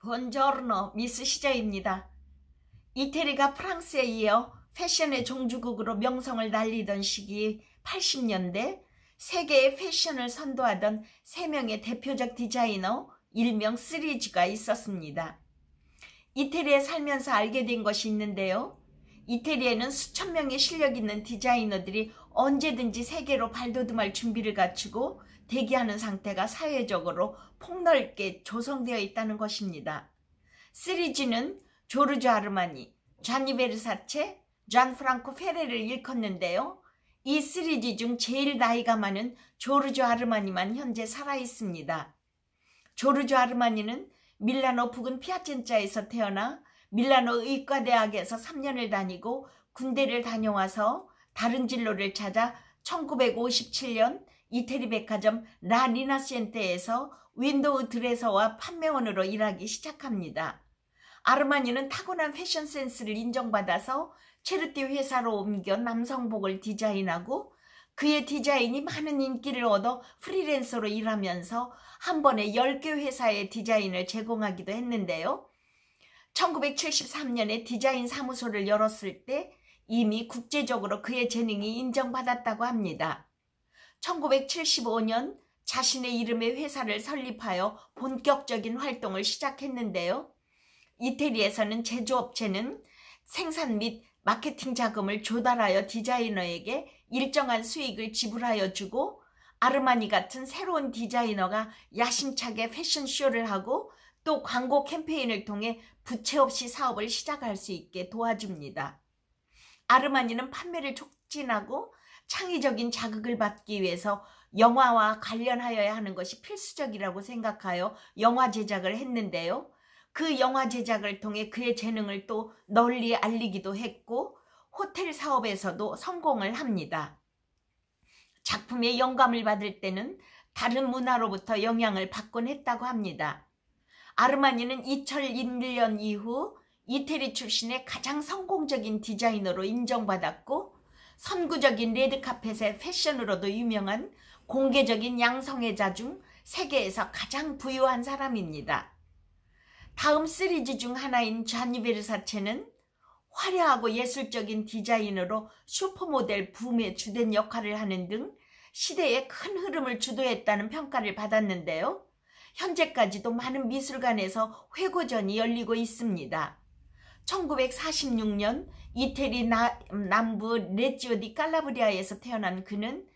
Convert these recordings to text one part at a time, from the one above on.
본조르노 미스 시저입니다. 이태리가 프랑스에 이어 패션의 종주국으로 명성을 날리던 시기 80년대 세계의 패션을 선도하던 3명의 대표적 디자이너 일명 3G가 있었습니다. 이태리에 살면서 알게 된 것이 있는데요. 이태리에는 수천 명의 실력 있는 디자이너들이 언제든지 세계로 발돋움할 준비를 갖추고 대기하는 상태가 사회적으로 폭넓게 조성되어 있다는 것입니다. 3G는 조르조 아르마니, 잔니 베르사체, 잔프랑코 페레를 일컫는데요. 이 3G 중 제일 나이가 많은 조르조 아르마니만 현재 살아있습니다. 조르조 아르마니는 밀라노 부근 피아첸자에서 태어나 밀라노 의과대학에서 3년을 다니고 군대를 다녀와서 다른 진로를 찾아 1957년 이태리 백화점 라 리나시엔테에서 윈도우 드레서와 판매원으로 일하기 시작합니다. 아르마니는 타고난 패션 센스를 인정받아서 체르티 회사로 옮겨 남성복을 디자인하고 그의 디자인이 많은 인기를 얻어 프리랜서로 일하면서 한 번에 10개 회사의 디자인을 제공하기도 했는데요. 1973년에 디자인 사무소를 열었을 때 이미 국제적으로 그의 재능이 인정받았다고 합니다. 1975년 자신의 이름의 회사를 설립하여 본격적인 활동을 시작했는데요. 이태리에서는 제조업체는 생산 및 마케팅 자금을 조달하여 디자이너에게 일정한 수익을 지불하여 주고 아르마니 같은 새로운 디자이너가 야심차게 패션쇼를 하고 또 광고 캠페인을 통해 부채 없이 사업을 시작할 수 있게 도와줍니다. 아르마니는 판매를 촉진하고 창의적인 자극을 받기 위해서 영화와 관련하여야 하는 것이 필수적이라고 생각하여 영화 제작을 했는데요. 그 영화 제작을 통해 그의 재능을 또 널리 알리기도 했고 호텔 사업에서도 성공을 합니다. 작품에 영감을 받을 때는 다른 문화로부터 영향을 받곤 했다고 합니다. 아르마니는 2001년 이후 이태리 출신의 가장 성공적인 디자이너로 인정받았고 선구적인 레드카펫의 패션으로도 유명한 공개적인 양성애자 중 세계에서 가장 부유한 사람입니다. 다음 3G 중 하나인 잔니 베르사체는 화려하고 예술적인 디자인으로 슈퍼모델 붐의 주된 역할을 하는 등 시대의 큰 흐름을 주도했다는 평가를 받았는데요. 현재까지도 많은 미술관에서 회고전이 열리고 있습니다. 1946년 이태리 남부 레지오 디 칼라브리아에서 태어난 그는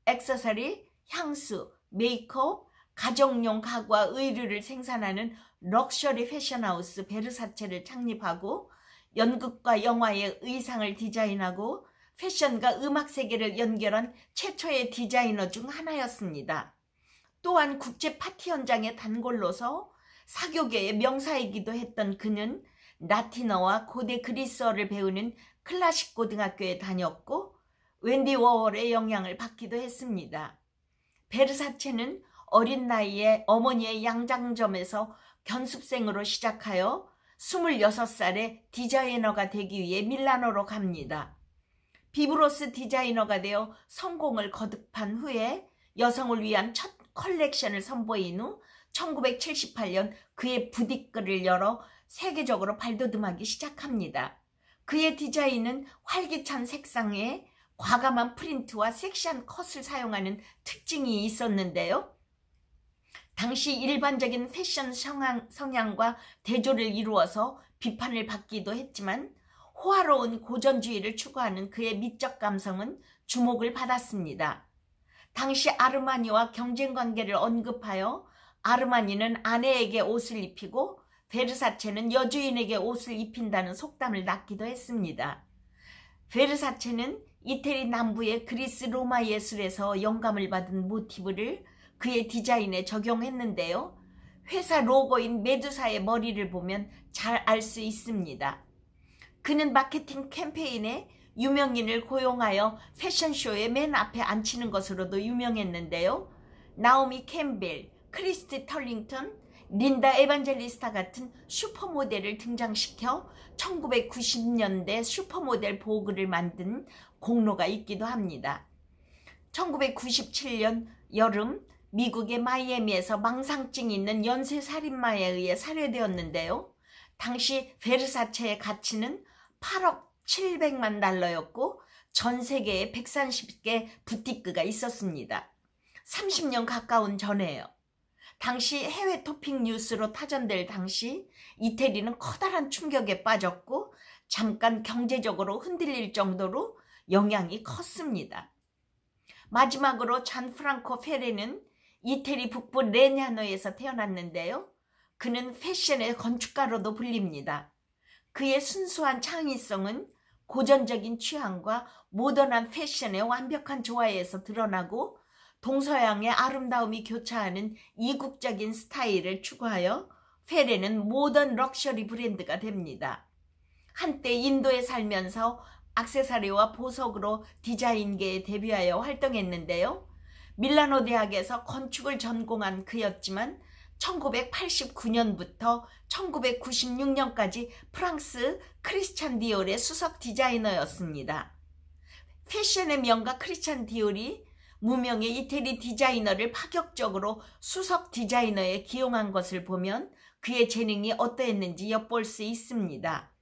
액세서리, 향수, 메이크업, 가정용 가구와 의류를 생산하는 럭셔리 패션하우스 베르사체를 창립하고 연극과 영화의 의상을 디자인하고 패션과 음악 세계를 연결한 최초의 디자이너 중 하나였습니다. 또한 국제 파티 현장의 단골로서 사교계의 명사이기도 했던 그는 라틴어와 고대 그리스어를 배우는 클래식 고등학교에 다녔고 웬디 워홀의 영향을 받기도 했습니다. 베르사체는 어린 나이에 어머니의 양장점에서 견습생으로 시작하여 26살에 디자이너가 되기 위해 밀라노로 갑니다. 비브로스 디자이너가 되어 성공을 거듭한 후에 여성을 위한 첫 컬렉션을 선보인 후 1978년 그의 부티크를 열어 세계적으로 발돋움하기 시작합니다. 그의 디자인은 활기찬 색상에 과감한 프린트와 섹시한 컷을 사용하는 특징이 있었는데요. 당시 일반적인 패션 성향과 대조를 이루어서 비판을 받기도 했지만 호화로운 고전주의를 추구하는 그의 미적 감성은 주목을 받았습니다. 당시 아르마니와 경쟁관계를 언급하여 아르마니는 아내에게 옷을 입히고 베르사체는 여주인에게 옷을 입힌다는 속담을 낳기도 했습니다. 베르사체는 이태리 남부의 그리스 로마 예술에서 영감을 받은 모티브를 그의 디자인에 적용했는데요. 회사 로고인 메두사의 머리를 보면 잘 알 수 있습니다. 그는 마케팅 캠페인에 유명인을 고용하여 패션쇼의 맨 앞에 앉히는 것으로도 유명했는데요. 나오미 캠벨, 크리스티 털링턴, 린다 에반젤리스타 같은 슈퍼모델을 등장시켜 1990년대 슈퍼모델 보그를 만든 공로가 있기도 합니다. 1997년 여름 미국의 마이애미에서 망상증이 있는 연쇄살인마에 의해 살해되었는데요. 당시 베르사체의 가치는 8억 700만 달러였고 전 세계에 130개 부티크가 있었습니다. 30년 가까운 전에요. 당시 해외 토픽 뉴스로 타전될 당시 이태리는 커다란 충격에 빠졌고 잠깐 경제적으로 흔들릴 정도로 영향이 컸습니다. 마지막으로 잔프랑코 페레는 이태리 북부 레냐노에서 태어났는데요. 그는 패션의 건축가로도 불립니다. 그의 순수한 창의성은 고전적인 취향과 모던한 패션의 완벽한 조화에서 드러나고 동서양의 아름다움이 교차하는 이국적인 스타일을 추구하여 페레는 모던 럭셔리 브랜드가 됩니다. 한때 인도에 살면서 액세서리와 보석으로 디자인계에 데뷔하여 활동했는데요. 밀라노 대학에서 건축을 전공한 그였지만 1989년부터 1996년까지 프랑스 크리스찬 디올의 수석 디자이너였습니다. 패션의 명가 크리스찬 디올이 무명의 이태리 디자이너를 파격적으로 수석 디자이너에 기용한 것을 보면 그의 재능이 어떠했는지 엿볼 수 있습니다.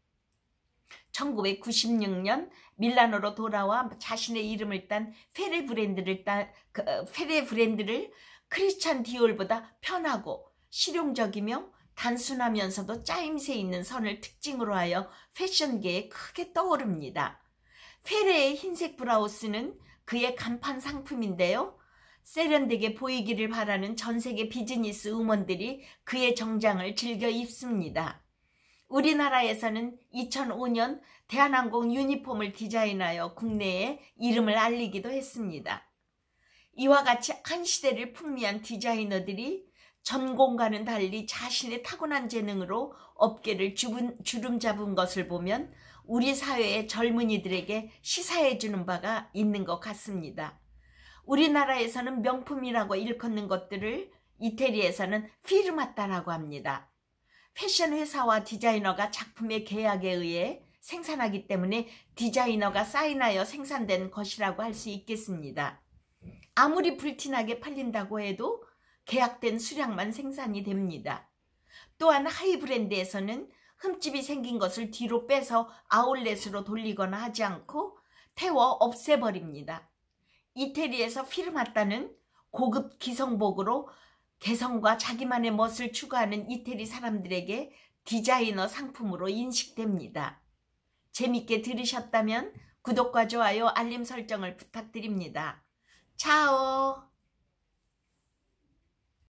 1996년 밀라노로 돌아와 자신의 이름을 딴 페레 브랜드를 크리스찬 디올보다 편하고 실용적이며 단순하면서도 짜임새 있는 선을 특징으로 하여 패션계에 크게 떠오릅니다. 페레의 흰색 브라우스는 그의 간판 상품인데요. 세련되게 보이기를 바라는 전세계 비즈니스 우먼들이 그의 정장을 즐겨 입습니다. 우리나라에서는 2005년 대한항공 유니폼을 디자인하여 국내에 이름을 알리기도 했습니다. 이와 같이 한 시대를 풍미한 디자이너들이 전공과는 달리 자신의 타고난 재능으로 업계를 주름 잡은 것을 보면 우리 사회의 젊은이들에게 시사해주는 바가 있는 것 같습니다. 우리나라에서는 명품이라고 일컫는 것들을 이태리에서는 피르마타라고 합니다. 패션 회사와 디자이너가 작품의 계약에 의해 생산하기 때문에 디자이너가 사인하여 생산된 것이라고 할 수 있겠습니다. 아무리 불티나게 팔린다고 해도 계약된 수량만 생산이 됩니다. 또한 하이브랜드에서는 흠집이 생긴 것을 뒤로 빼서 아울렛으로 돌리거나 하지 않고 태워 없애버립니다. 이태리에서 피르마타는 고급 기성복으로 개성과 자기만의 멋을 추구하는 이태리 사람들에게 디자이너 상품으로 인식됩니다. 재밌게 들으셨다면 구독과 좋아요, 알림 설정을 부탁드립니다. 차오!